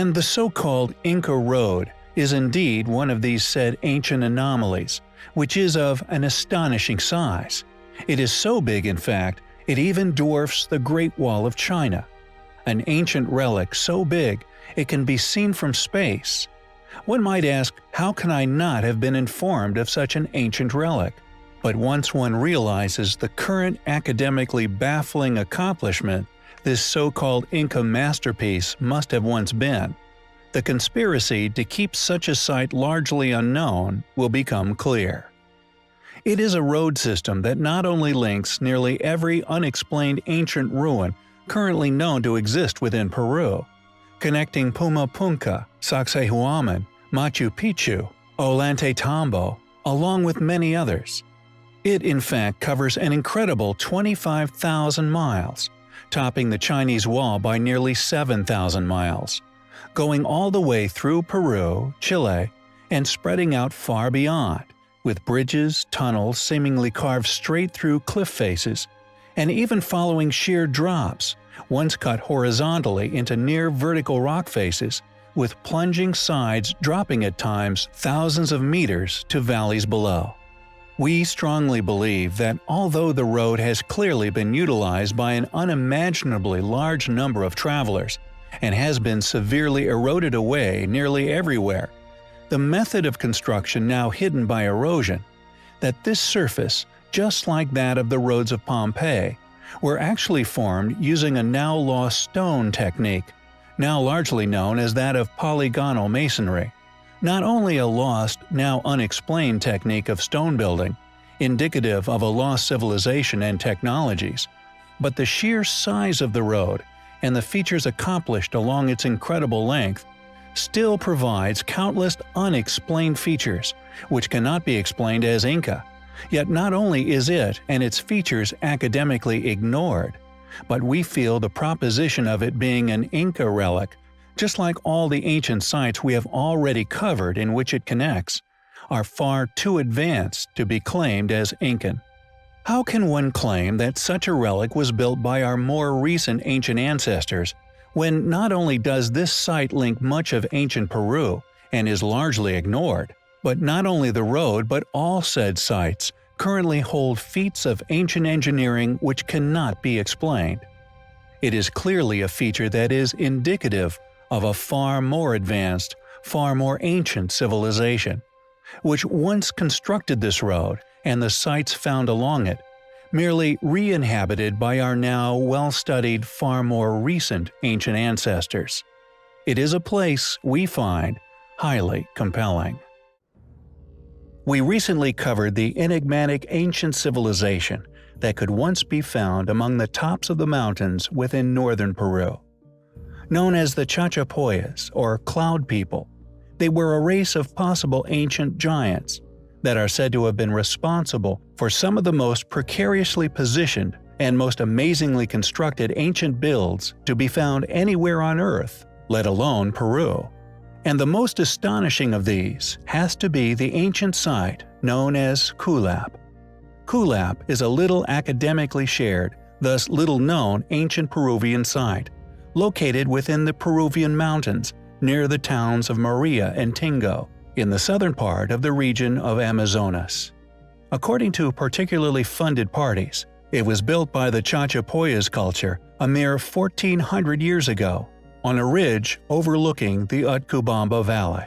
And the so-called Inca Road is indeed one of these said ancient anomalies, which is of an astonishing size. It is so big, in fact, it even dwarfs the Great Wall of China. An ancient relic so big it can be seen from space. One might ask, how can I not have been informed of such an ancient relic? But once one realizes the current academically baffling accomplishment this so-called Inca masterpiece must have once been, the conspiracy to keep such a site largely unknown will become clear. It is a road system that not only links nearly every unexplained ancient ruin currently known to exist within Peru, connecting Pumapunka, Sacsayhuaman, Machu Picchu, Ollantaytambo, along with many others. It in fact covers an incredible 25,000 miles, topping the Chinese Wall by nearly 7,000 miles, going all the way through Peru, Chile, and spreading out far beyond, with bridges, tunnels seemingly carved straight through cliff faces, and even following sheer drops, once cut horizontally into near vertical rock faces, with plunging sides dropping at times thousands of meters to valleys below. We strongly believe that although the road has clearly been utilized by an unimaginably large number of travelers and has been severely eroded away nearly everywhere, the method of construction now hidden by erosion, that this surface, just like that of the roads of Pompeii, were actually formed using a now lost stone technique, now largely known as that of polygonal masonry. Not only a lost, now unexplained technique of stone building, indicative of a lost civilization and technologies, but the sheer size of the road and the features accomplished along its incredible length still provides countless unexplained features which cannot be explained as Inca. Yet not only is it and its features academically ignored, but we feel the proposition of it being an Inca relic, just like all the ancient sites we have already covered in which it connects, are far too advanced to be claimed as Incan. How can one claim that such a relic was built by our more recent ancient ancestors, when not only does this site link much of ancient Peru and is largely ignored, but not only the road but all said sites currently hold feats of ancient engineering which cannot be explained? It is clearly a feature that is indicative of a far more advanced, far more ancient civilization, which once constructed this road and the sites found along it, merely re-inhabited by our now well-studied, far more recent ancient ancestors. It is a place we find highly compelling. We recently covered the enigmatic ancient civilization that could once be found among the tops of the mountains within northern Peru. Known as the Chachapoyas, or Cloud People, they were a race of possible ancient giants that are said to have been responsible for some of the most precariously positioned and most amazingly constructed ancient builds to be found anywhere on Earth, let alone Peru. And the most astonishing of these has to be the ancient site known as Kulap. Kulap is a little academically shared, thus little known ancient Peruvian site, located within the Peruvian mountains near the towns of Maria and Tingo, in the southern part of the region of Amazonas. According to particularly funded parties, it was built by the Chachapoyas culture a mere 1,400 years ago, on a ridge overlooking the Utcubamba Valley.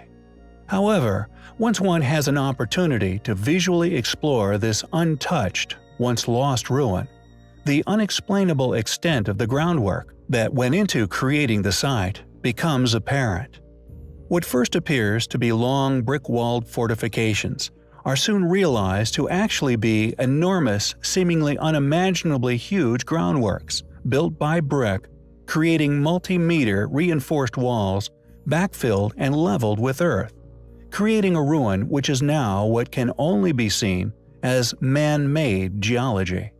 However, once one has an opportunity to visually explore this untouched, once lost ruin, the unexplainable extent of the groundwork that went into creating the site becomes apparent. What first appears to be long brick-walled fortifications are soon realized to actually be enormous, seemingly unimaginably huge groundworks built by brick, creating multi-meter reinforced walls backfilled and leveled with earth, creating a ruin which is now what can only be seen as man-made geology.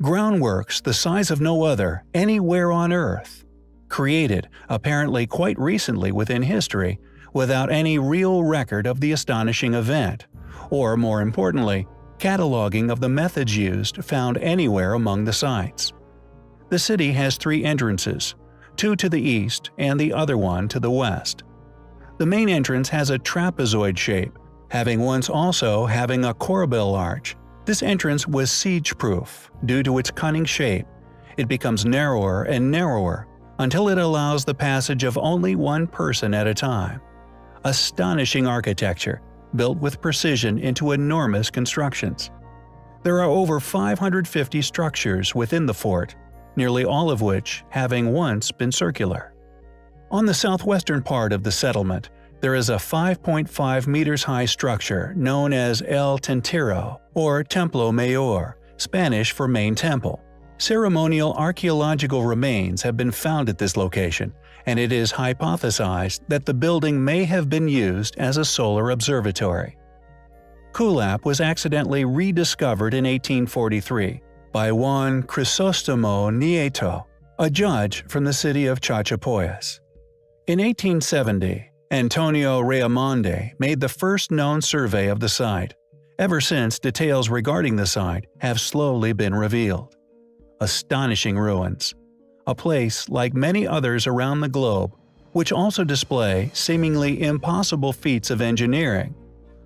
Groundworks the size of no other anywhere on Earth, created apparently quite recently within history without any real record of the astonishing event, or more importantly, cataloging of the methods used found anywhere among the sites. The city has 3 entrances, two to the east and the other one to the west. The main entrance has a trapezoid shape, having once also having a corbel arch. This entrance was siege-proof due to its cunning shape. It becomes narrower and narrower until it allows the passage of only one person at a time. Astonishing architecture, built with precision into enormous constructions. There are over 550 structures within the fort, nearly all of which having once been circular. On the southwestern part of the settlement, there is a 5.5 meters high structure known as El Tintero, or Templo Mayor, Spanish for main temple. Ceremonial archaeological remains have been found at this location, and it is hypothesized that the building may have been used as a solar observatory. Kulap was accidentally rediscovered in 1843 by Juan Crisostomo Nieto, a judge from the city of Chachapoyas. In 1870, Antonio Raimondi made the first known survey of the site. Ever since, details regarding the site have slowly been revealed. Astonishing ruins. A place like many others around the globe, which also display seemingly impossible feats of engineering,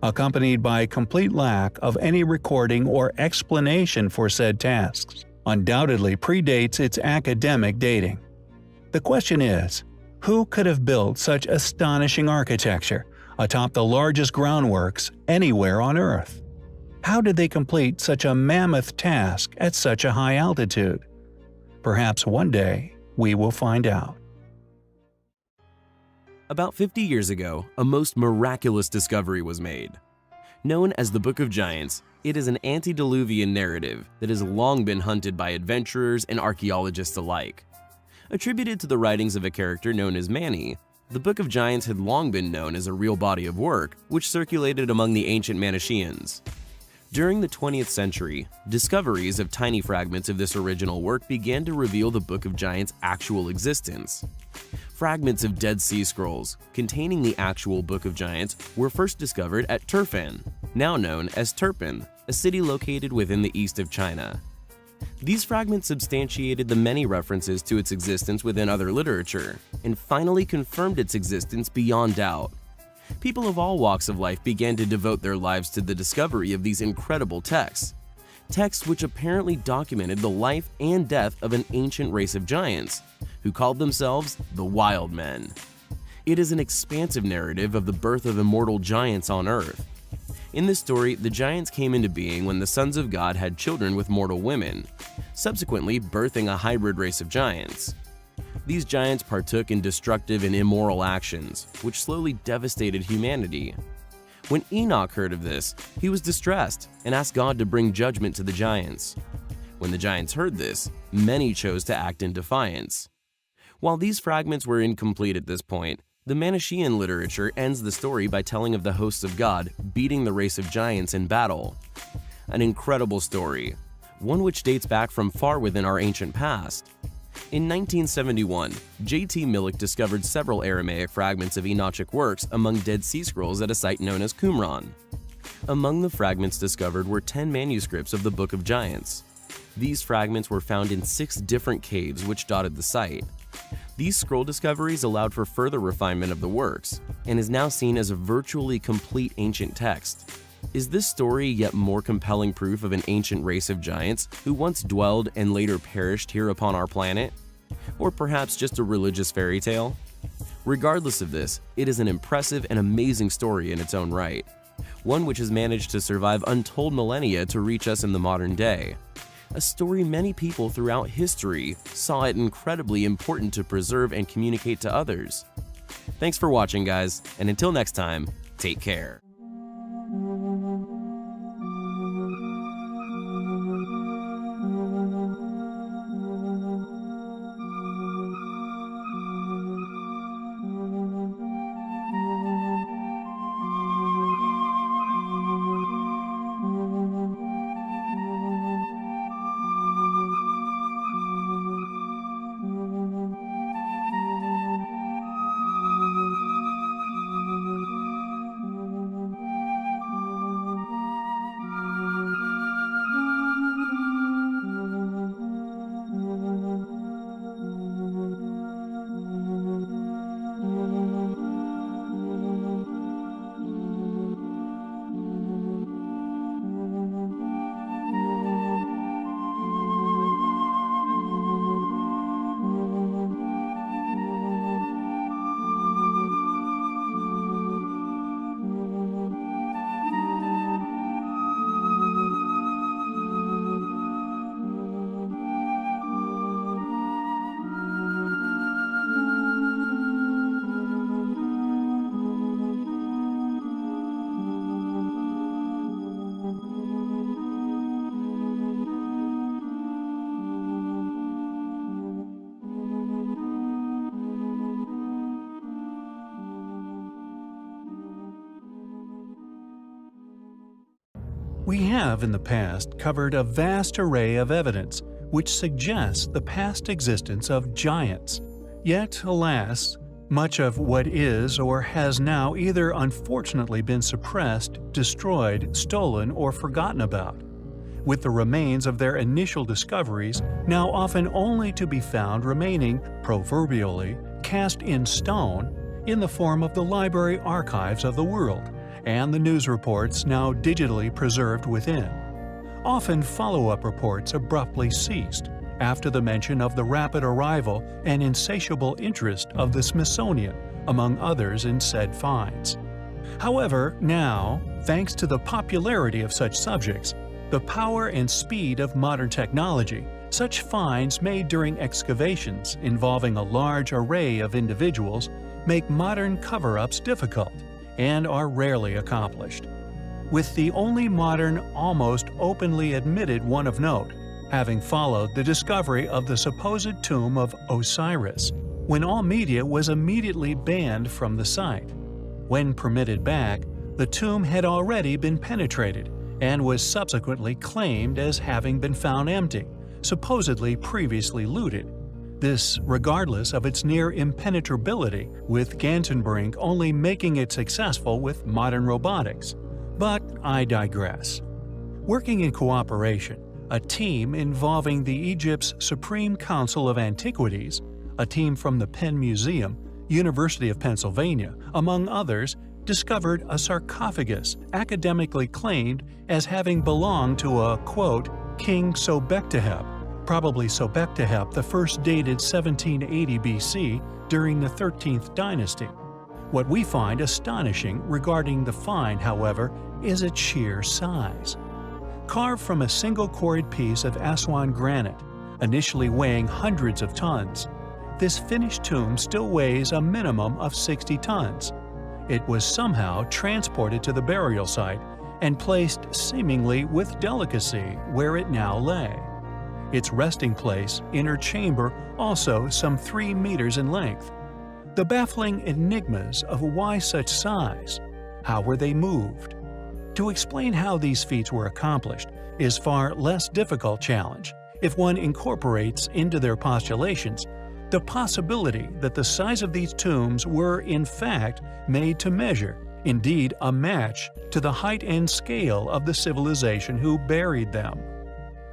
accompanied by complete lack of any recording or explanation for said tasks, undoubtedly predates its academic dating. The question is, who could have built such astonishing architecture atop the largest groundworks anywhere on Earth? How did they complete such a mammoth task at such a high altitude? Perhaps one day we will find out. About 50 years ago, a most miraculous discovery was made. Known as the Book of Giants, it is an antediluvian narrative that has long been hunted by adventurers and archaeologists alike. Attributed to the writings of a character known as Mani, the Book of Giants had long been known as a real body of work which circulated among the ancient Manichaeans. During the 20th century, discoveries of tiny fragments of this original work began to reveal the Book of Giants' actual existence. Fragments of Dead Sea Scrolls containing the actual Book of Giants were first discovered at Turfan, now known as Turpan, a city located within the east of China. These fragments substantiated the many references to its existence within other literature, and finally confirmed its existence beyond doubt. People of all walks of life began to devote their lives to the discovery of these incredible texts. Texts which apparently documented the life and death of an ancient race of giants, who called themselves the Wild Men. It is an expansive narrative of the birth of immortal giants on Earth. In this story, the giants came into being when the sons of God had children with mortal women, subsequently birthing a hybrid race of giants. These giants partook in destructive and immoral actions, which slowly devastated humanity. When Enoch heard of this, he was distressed and asked God to bring judgment to the giants. When the giants heard this, many chose to act in defiance. While these fragments were incomplete at this point, the Manichaean literature ends the story by telling of the hosts of God beating the race of giants in battle. An incredible story, one which dates back from far within our ancient past. In 1971, J.T. Millick discovered several Aramaic fragments of Enochic works among Dead Sea Scrolls at a site known as Qumran. Among the fragments discovered were 10 manuscripts of the Book of Giants. These fragments were found in 6 different caves which dotted the site. These scroll discoveries allowed for further refinement of the works, and is now seen as a virtually complete ancient text. Is this story yet more compelling proof of an ancient race of giants who once dwelled and later perished here upon our planet? Or perhaps just a religious fairy tale? Regardless of this, it is an impressive and amazing story in its own right, one which has managed to survive untold millennia to reach us in the modern day. A story many people throughout history saw it incredibly important to preserve and communicate to others. Thanks for watching, guys, and until next time, take care. We have in the past covered a vast array of evidence which suggests the past existence of giants. Yet, alas, much of what is or has now either unfortunately been suppressed, destroyed, stolen, or forgotten about, with the remains of their initial discoveries now often only to be found remaining, proverbially, cast in stone in the form of the library archives of the world and the news reports now digitally preserved within. Often follow-up reports abruptly ceased after the mention of the rapid arrival and insatiable interest of the Smithsonian, among others, in said finds. However, now, thanks to the popularity of such subjects, the power and speed of modern technology, such finds made during excavations involving a large array of individuals make modern cover-ups difficult and are rarely accomplished. With the only modern, almost openly admitted one of note, having followed the discovery of the supposed tomb of Osiris, when all media was immediately banned from the site. When permitted back, the tomb had already been penetrated and was subsequently claimed as having been found empty, supposedly previously looted. This regardless of its near impenetrability, with Gantenbrink only making it successful with modern robotics. But I digress. Working in cooperation, a team involving the Egypt's Supreme Council of Antiquities, a team from the Penn Museum, University of Pennsylvania, among others, discovered a sarcophagus academically claimed as having belonged to a, quote, King Sobekteheb, probably Sobekteheb the first dated 1780 BC during the 13th dynasty. What we find astonishing regarding the find, however, is its sheer size. Carved from a single quarried piece of Aswan granite, initially weighing hundreds of tons, this finished tomb still weighs a minimum of 60 tons. It was somehow transported to the burial site and placed seemingly with delicacy where it now lay. Its resting place, inner chamber, also some 3 meters in length. The baffling enigmas of why such size, how were they moved? To explain how these feats were accomplished is far less difficult challenge if one incorporates into their postulations the possibility that the size of these tombs were in fact made to measure, indeed a match, to the height and scale of the civilization who buried them.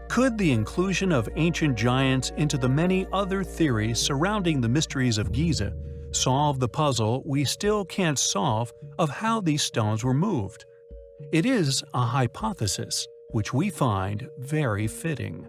Could the inclusion of ancient giants into the many other theories surrounding the mysteries of Giza solve the puzzle we still can't solve of how these stones were moved? It is a hypothesis which we find very fitting.